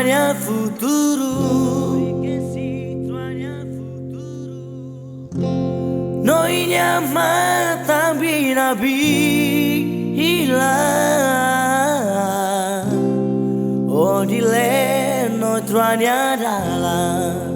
tuanya futuro. Noi mata binabiila oh dile noi tuanya dalam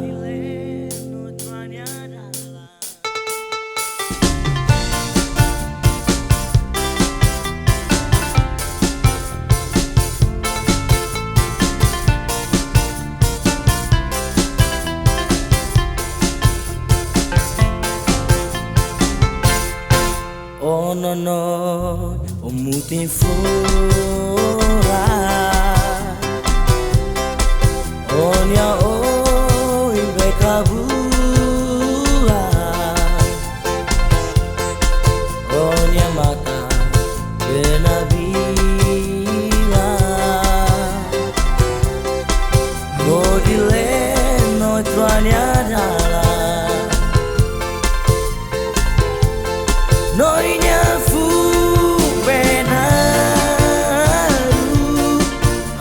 oh no no, oh mutin fora, oh nya oh ibe kabua, oh nya mata benabila, oh dile no tuanya dalam. Noinya fu benaru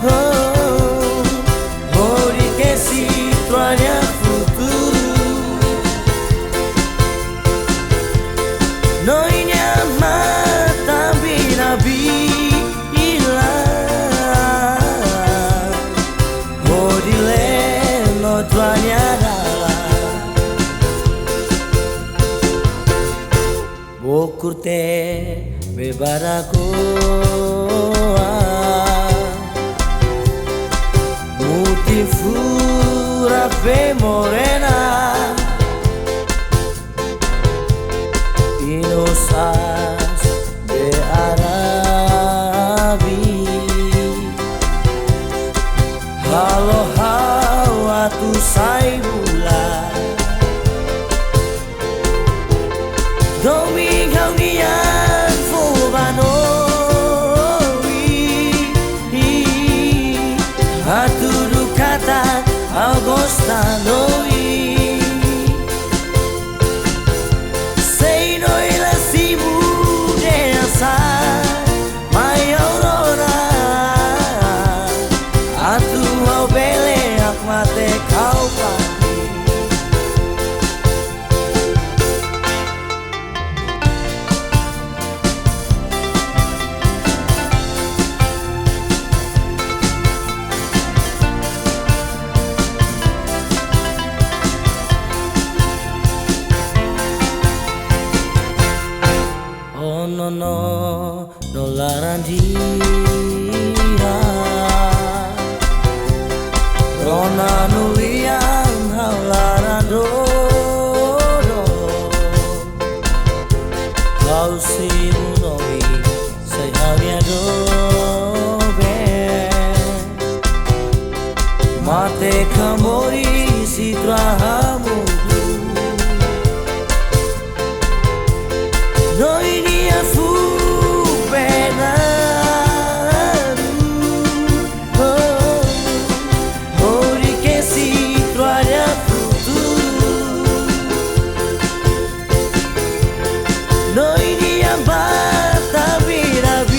oh mori che si tuanya futuro noinya mata binabila mori le no tuanya Bokurte bebarakoa Mutifura fe morena Inosas de Arabi Halo hawa tu saibula Domingo nian fubanoi Aturu kata agostanoi Sei noi la simu desa mai aurora Atu au bele akmate kau Oh no no, no laran dia Rona nulian halaran dodo Kau si munoi say havia dobe Mate kamori si trahamu Noi nia fu benaru oh mori che si tuanya futuro Noi nia mata binabila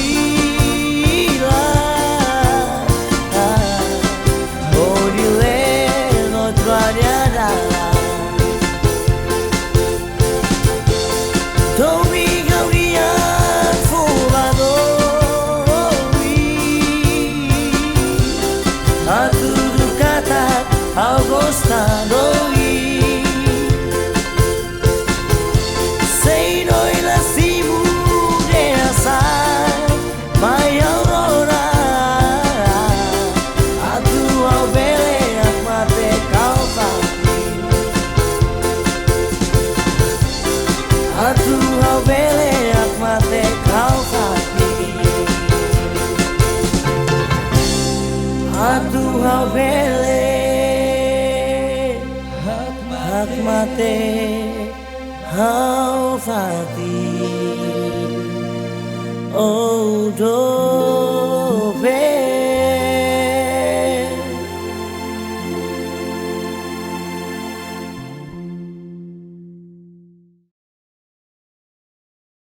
mori le no tuanya dalam Domingo nian fubanoi Aturu kata agostanoi Sei noi la simu desa mai aurora Atu au bele akmate kau pagi Atu au bele akmate kau pagi Atu au bele akmate kau pagi Oh do